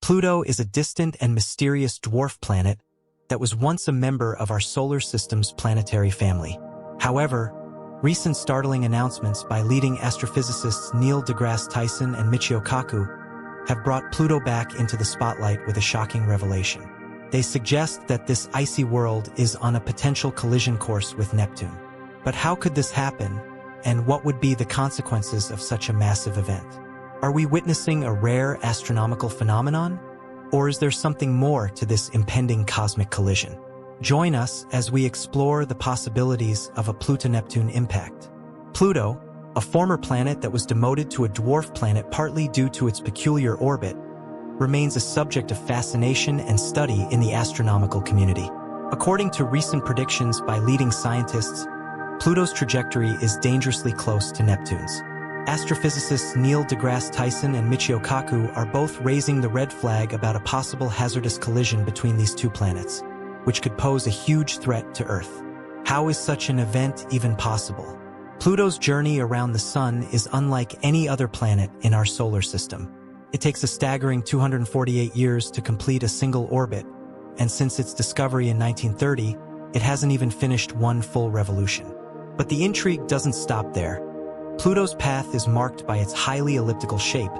Pluto is a distant and mysterious dwarf planet that was once a member of our solar system's planetary family. However, recent startling announcements by leading astrophysicists Neil deGrasse Tyson and Michio Kaku have brought Pluto back into the spotlight with a shocking revelation. They suggest that this icy world is on a potential collision course with Neptune. But how could this happen, and what would be the consequences of such a massive event? Are we witnessing a rare astronomical phenomenon, or is there something more to this impending cosmic collision? Join us as we explore the possibilities of a Pluto-Neptune impact. Pluto, a former planet that was demoted to a dwarf planet partly due to its peculiar orbit, remains a subject of fascination and study in the astronomical community. According to recent predictions by leading scientists, Pluto's trajectory is dangerously close to Neptune's. Astrophysicists Neil deGrasse Tyson and Michio Kaku are both raising the red flag about a possible hazardous collision between these two planets, which could pose a huge threat to Earth. How is such an event even possible? Pluto's journey around the Sun is unlike any other planet in our solar system. It takes a staggering 248 years to complete a single orbit, and since its discovery in 1930, it hasn't even finished one full revolution. But the intrigue doesn't stop there. Pluto's path is marked by its highly elliptical shape,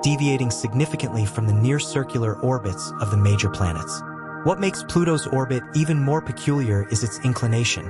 deviating significantly from the near-circular orbits of the major planets. What makes Pluto's orbit even more peculiar is its inclination,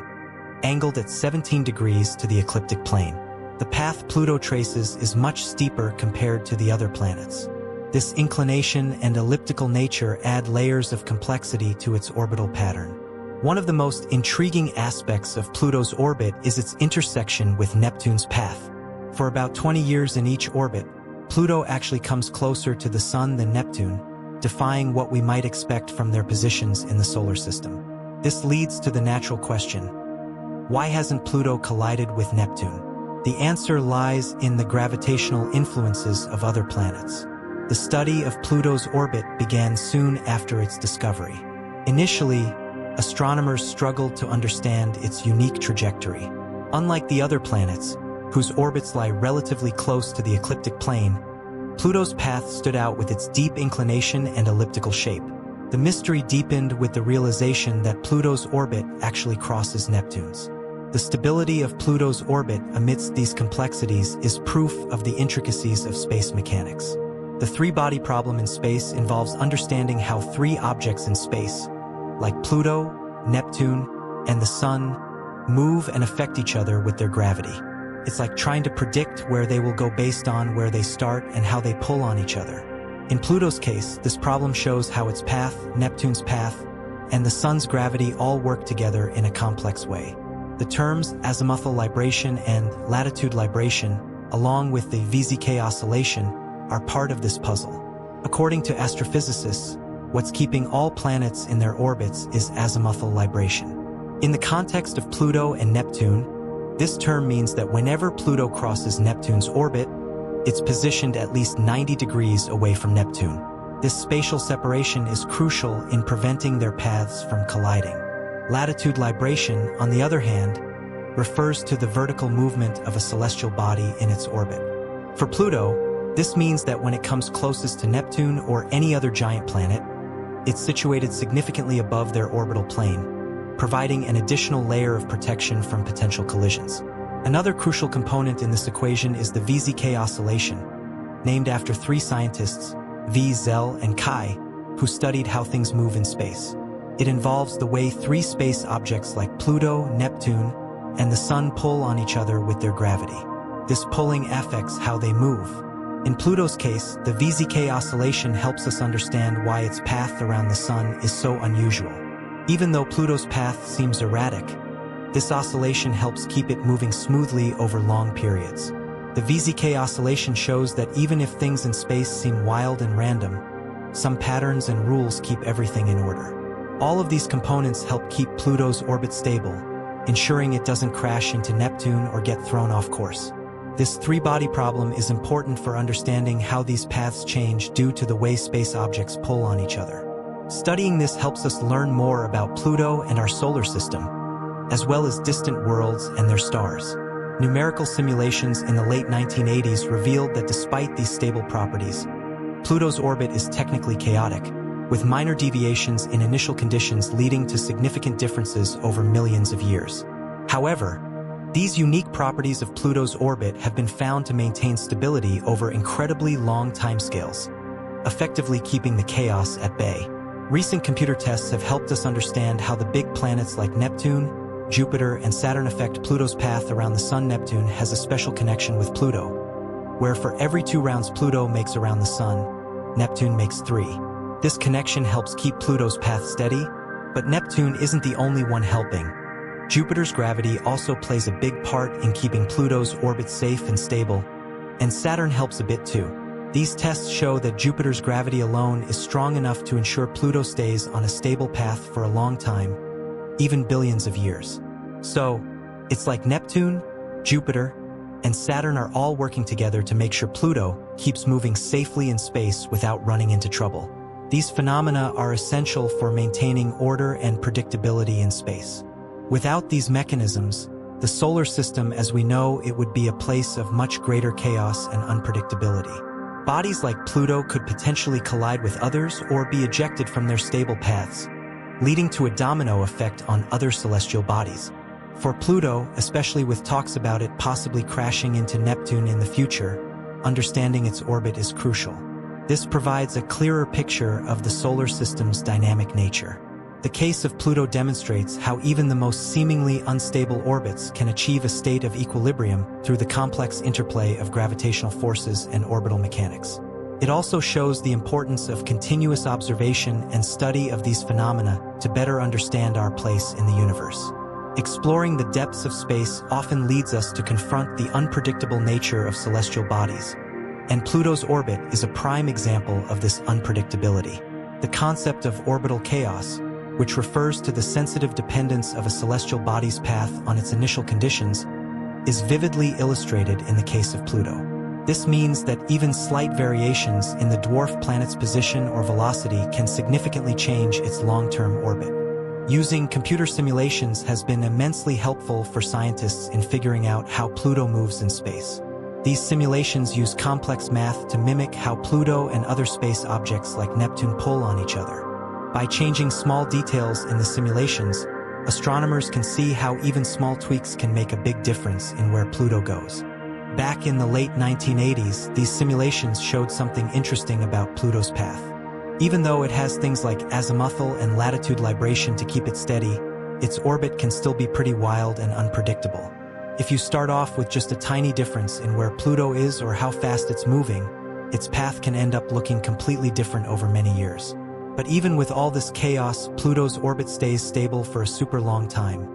angled at 17 degrees to the ecliptic plane. The path Pluto traces is much steeper compared to the other planets. This inclination and elliptical nature add layers of complexity to its orbital pattern. One of the most intriguing aspects of Pluto's orbit is its intersection with Neptune's path. For about 20 years in each orbit, Pluto actually comes closer to the Sun than Neptune, defying what we might expect from their positions in the solar system. This leads to the natural question: why hasn't Pluto collided with Neptune? The answer lies in the gravitational influences of other planets. The study of Pluto's orbit began soon after its discovery. Initially, astronomers struggled to understand its unique trajectory. Unlike the other planets, whose orbits lie relatively close to the ecliptic plane, Pluto's path stood out with its deep inclination and elliptical shape. The mystery deepened with the realization that Pluto's orbit actually crosses Neptune's. The stability of Pluto's orbit amidst these complexities is proof of the intricacies of space mechanics. The three-body problem in space involves understanding how three objects in space, like Pluto, Neptune, and the Sun, move and affect each other with their gravity. It's like trying to predict where they will go based on where they start and how they pull on each other. In Pluto's case, this problem shows how its path, Neptune's path, and the Sun's gravity all work together in a complex way. The terms azimuthal libration and latitude libration, along with the VZK oscillation, are part of this puzzle. According to astrophysicists, what's keeping all planets in their orbits is azimuthal libration. In the context of Pluto and Neptune, this term means that whenever Pluto crosses Neptune's orbit, it's positioned at least 90 degrees away from Neptune. This spatial separation is crucial in preventing their paths from colliding. Latitude libration, on the other hand, refers to the vertical movement of a celestial body in its orbit. For Pluto, this means that when it comes closest to Neptune or any other giant planet, it's situated significantly above their orbital plane, providing an additional layer of protection from potential collisions. Another crucial component in this equation is the VZK oscillation, named after three scientists, V. Zell and Kai, who studied how things move in space. It involves the way three space objects like Pluto, Neptune, and the Sun pull on each other with their gravity. This pulling affects how they move. In Pluto's case, the VZK oscillation helps us understand why its path around the Sun is so unusual. Even though Pluto's path seems erratic, this oscillation helps keep it moving smoothly over long periods. The VZK oscillation shows that even if things in space seem wild and random, some patterns and rules keep everything in order. All of these components help keep Pluto's orbit stable, ensuring it doesn't crash into Neptune or get thrown off course. This three-body problem is important for understanding how these paths change due to the way space objects pull on each other. Studying this helps us learn more about Pluto and our solar system, as well as distant worlds and their stars. Numerical simulations in the late 1980s revealed that despite these stable properties, Pluto's orbit is technically chaotic, with minor deviations in initial conditions leading to significant differences over millions of years. However, these unique properties of Pluto's orbit have been found to maintain stability over incredibly long timescales, effectively keeping the chaos at bay. Recent computer tests have helped us understand how the big planets like Neptune, Jupiter, and Saturn affect Pluto's path around the Sun. Neptune has a special connection with Pluto, where for every 2 rounds Pluto makes around the Sun, Neptune makes 3. This connection helps keep Pluto's path steady, but Neptune isn't the only one helping. Jupiter's gravity also plays a big part in keeping Pluto's orbit safe and stable, and Saturn helps a bit too. These tests show that Jupiter's gravity alone is strong enough to ensure Pluto stays on a stable path for a long time, even billions of years. So, it's like Neptune, Jupiter, and Saturn are all working together to make sure Pluto keeps moving safely in space without running into trouble. These phenomena are essential for maintaining order and predictability in space. Without these mechanisms, the solar system as we know it would be a place of much greater chaos and unpredictability. Bodies like Pluto could potentially collide with others or be ejected from their stable paths, leading to a domino effect on other celestial bodies. For Pluto, especially with talks about it possibly crashing into Neptune in the future, understanding its orbit is crucial. This provides a clearer picture of the solar system's dynamic nature. The case of Pluto demonstrates how even the most seemingly unstable orbits can achieve a state of equilibrium through the complex interplay of gravitational forces and orbital mechanics. It also shows the importance of continuous observation and study of these phenomena to better understand our place in the universe. Exploring the depths of space often leads us to confront the unpredictable nature of celestial bodies, and Pluto's orbit is a prime example of this unpredictability. The concept of orbital chaos, which refers to the sensitive dependence of a celestial body's path on its initial conditions, is vividly illustrated in the case of Pluto. This means that even slight variations in the dwarf planet's position or velocity can significantly change its long-term orbit. Using computer simulations has been immensely helpful for scientists in figuring out how Pluto moves in space. These simulations use complex math to mimic how Pluto and other space objects like Neptune pull on each other. By changing small details in the simulations, astronomers can see how even small tweaks can make a big difference in where Pluto goes. Back in the late 1980s, these simulations showed something interesting about Pluto's path. Even though it has things like azimuthal and latitude libration to keep it steady, its orbit can still be pretty wild and unpredictable. If you start off with just a tiny difference in where Pluto is or how fast it's moving, its path can end up looking completely different over many years. But even with all this chaos, Pluto's orbit stays stable for a super long time,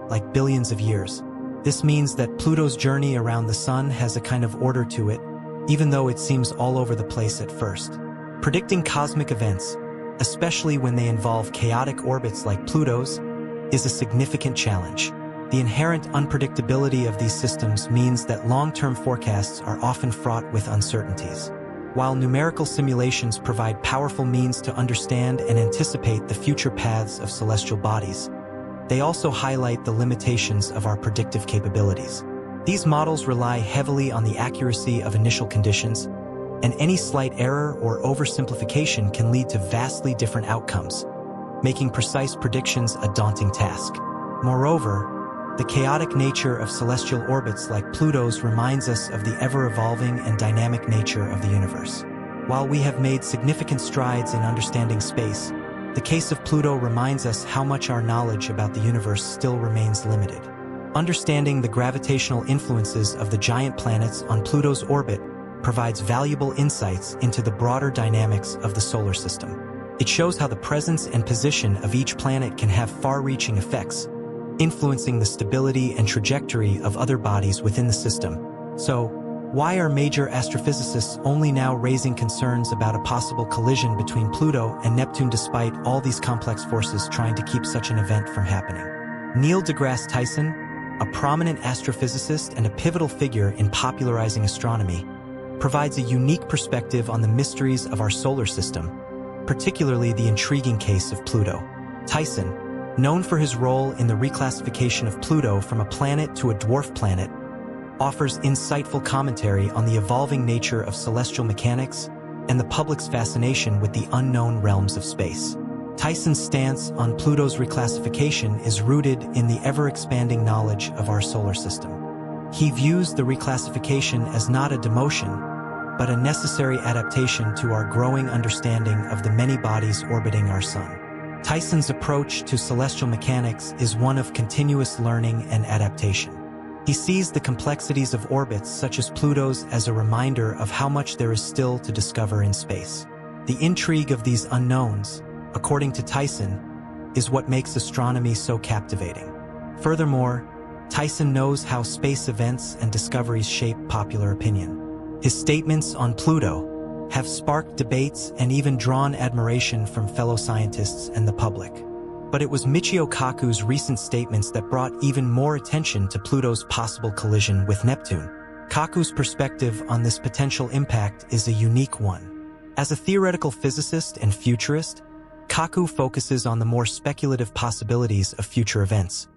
like billions of years. This means that Pluto's journey around the Sun has a kind of order to it, even though it seems all over the place at first. Predicting cosmic events, especially when they involve chaotic orbits like Pluto's, is a significant challenge. The inherent unpredictability of these systems means that long-term forecasts are often fraught with uncertainties. While numerical simulations provide powerful means to understand and anticipate the future paths of celestial bodies, they also highlight the limitations of our predictive capabilities. These models rely heavily on the accuracy of initial conditions, and any slight error or oversimplification can lead to vastly different outcomes, making precise predictions a daunting task. Moreover, the chaotic nature of celestial orbits like Pluto's reminds us of the ever-evolving and dynamic nature of the universe. While we have made significant strides in understanding space, the case of Pluto reminds us how much our knowledge about the universe still remains limited. Understanding the gravitational influences of the giant planets on Pluto's orbit provides valuable insights into the broader dynamics of the solar system. It shows how the presence and position of each planet can have far-reaching effects, influencing the stability and trajectory of other bodies within the system. So, why are major astrophysicists only now raising concerns about a possible collision between Pluto and Neptune despite all these complex forces trying to keep such an event from happening? Neil deGrasse Tyson, a prominent astrophysicist and a pivotal figure in popularizing astronomy, provides a unique perspective on the mysteries of our solar system, particularly the intriguing case of Pluto. Tyson, known for his role in the reclassification of Pluto from a planet to a dwarf planet, offers insightful commentary on the evolving nature of celestial mechanics and the public's fascination with the unknown realms of space. Tyson's stance on Pluto's reclassification is rooted in the ever-expanding knowledge of our solar system. He views the reclassification as not a demotion, but a necessary adaptation to our growing understanding of the many bodies orbiting our Sun. Tyson's approach to celestial mechanics is one of continuous learning and adaptation. He sees the complexities of orbits such as Pluto's as a reminder of how much there is still to discover in space. The intrigue of these unknowns, according to Tyson, is what makes astronomy so captivating. Furthermore, Tyson knows how space events and discoveries shape popular opinion. His statements on Pluto have sparked debates and even drawn admiration from fellow scientists and the public. But it was Michio Kaku's recent statements that brought even more attention to Pluto's possible collision with Neptune. Kaku's perspective on this potential impact is a unique one. As a theoretical physicist and futurist, Kaku focuses on the more speculative possibilities of future events,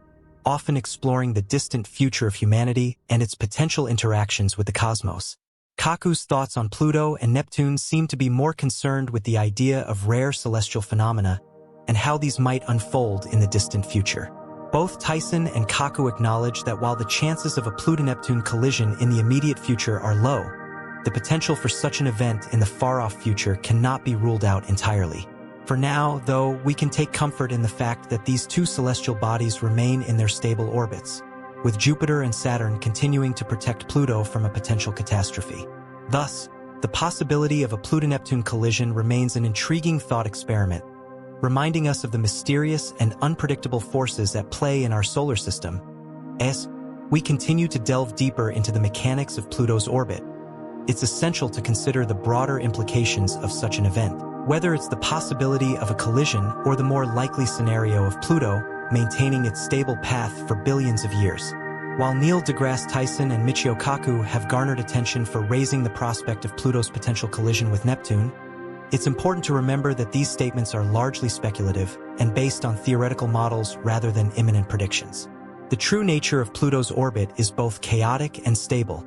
often exploring the distant future of humanity and its potential interactions with the cosmos. Kaku's thoughts on Pluto and Neptune seem to be more concerned with the idea of rare celestial phenomena and how these might unfold in the distant future. Both Tyson and Kaku acknowledge that while the chances of a Pluto-Neptune collision in the immediate future are low, the potential for such an event in the far-off future cannot be ruled out entirely. For now, though, we can take comfort in the fact that these two celestial bodies remain in their stable orbits, with Jupiter and Saturn continuing to protect Pluto from a potential catastrophe. Thus, the possibility of a Pluto-Neptune collision remains an intriguing thought experiment, reminding us of the mysterious and unpredictable forces at play in our solar system. As we continue to delve deeper into the mechanics of Pluto's orbit, it's essential to consider the broader implications of such an event. Whether it's the possibility of a collision or the more likely scenario of Pluto maintaining its stable path for billions of years. While Neil deGrasse Tyson and Michio Kaku have garnered attention for raising the prospect of Pluto's potential collision with Neptune, it's important to remember that these statements are largely speculative and based on theoretical models rather than imminent predictions. The true nature of Pluto's orbit is both chaotic and stable,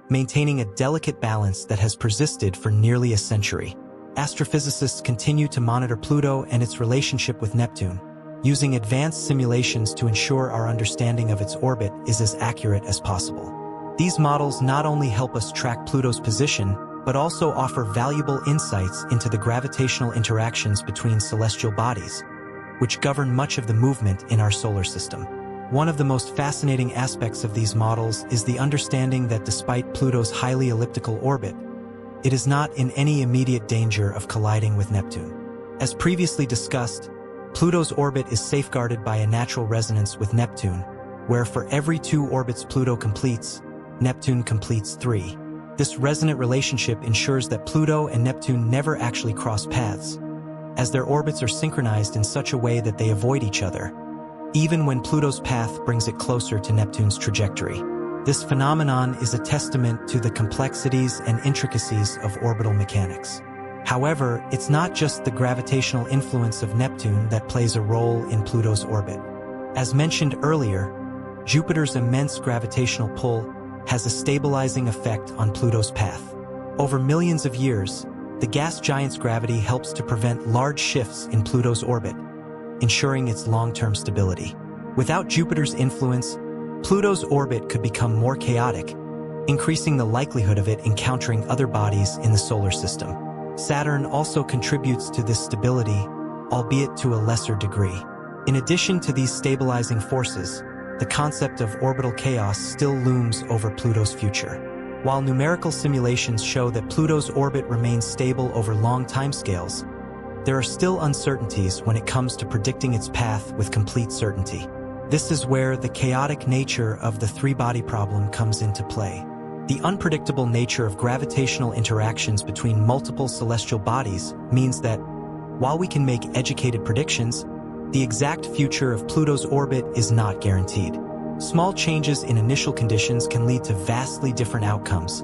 maintaining a delicate balance that has persisted for nearly a century. Astrophysicists continue to monitor Pluto and its relationship with Neptune, using advanced simulations to ensure our understanding of its orbit is as accurate as possible. These models not only help us track Pluto's position, but also offer valuable insights into the gravitational interactions between celestial bodies, which govern much of the movement in our solar system. One of the most fascinating aspects of these models is the understanding that despite Pluto's highly elliptical orbit, it is not in any immediate danger of colliding with Neptune. As previously discussed, Pluto's orbit is safeguarded by a natural resonance with Neptune, where for every 2 orbits Pluto completes, Neptune completes 3. This resonant relationship ensures that Pluto and Neptune never actually cross paths, as their orbits are synchronized in such a way that they avoid each other, even when Pluto's path brings it closer to Neptune's trajectory. This phenomenon is a testament to the complexities and intricacies of orbital mechanics. However, it's not just the gravitational influence of Neptune that plays a role in Pluto's orbit. As mentioned earlier, Jupiter's immense gravitational pull has a stabilizing effect on Pluto's path. Over millions of years, the gas giant's gravity helps to prevent large shifts in Pluto's orbit, ensuring its long-term stability. Without Jupiter's influence, Pluto's orbit could become more chaotic, increasing the likelihood of it encountering other bodies in the solar system. Saturn also contributes to this stability, albeit to a lesser degree. In addition to these stabilizing forces, the concept of orbital chaos still looms over Pluto's future. While numerical simulations show that Pluto's orbit remains stable over long timescales, there are still uncertainties when it comes to predicting its path with complete certainty. This is where the chaotic nature of the three-body problem comes into play. The unpredictable nature of gravitational interactions between multiple celestial bodies means that, while we can make educated predictions, the exact future of Pluto's orbit is not guaranteed. Small changes in initial conditions can lead to vastly different outcomes,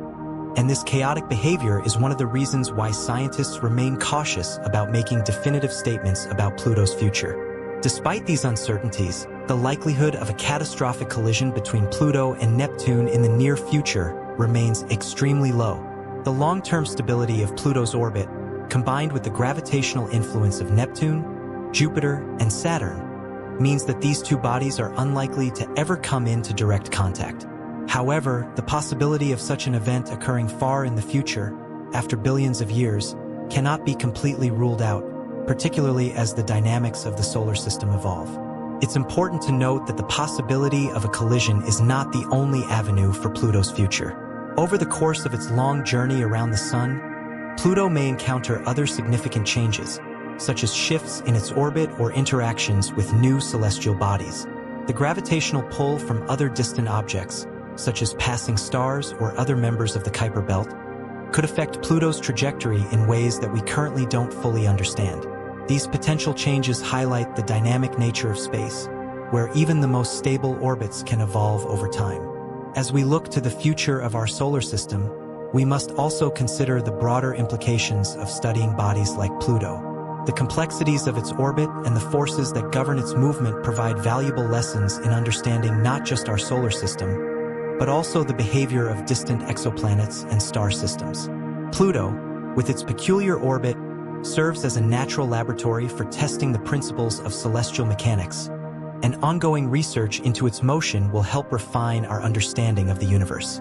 and this chaotic behavior is one of the reasons why scientists remain cautious about making definitive statements about Pluto's future. Despite these uncertainties, the likelihood of a catastrophic collision between Pluto and Neptune in the near future remains extremely low. The long-term stability of Pluto's orbit, combined with the gravitational influence of Neptune, Jupiter, and Saturn, means that these two bodies are unlikely to ever come into direct contact. However, the possibility of such an event occurring far in the future, after billions of years, cannot be completely ruled out, particularly as the dynamics of the solar system evolve. It's important to note that the possibility of a collision is not the only avenue for Pluto's future. Over the course of its long journey around the Sun, Pluto may encounter other significant changes, such as shifts in its orbit or interactions with new celestial bodies. The gravitational pull from other distant objects, such as passing stars or other members of the Kuiper Belt, could affect Pluto's trajectory in ways that we currently don't fully understand. These potential changes highlight the dynamic nature of space, where even the most stable orbits can evolve over time. As we look to the future of our solar system, we must also consider the broader implications of studying bodies like Pluto. The complexities of its orbit and the forces that govern its movement provide valuable lessons in understanding not just our solar system, but also the behavior of distant exoplanets and star systems. Pluto, with its peculiar orbit, serves as a natural laboratory for testing the principles of celestial mechanics, and ongoing research into its motion will help refine our understanding of the universe.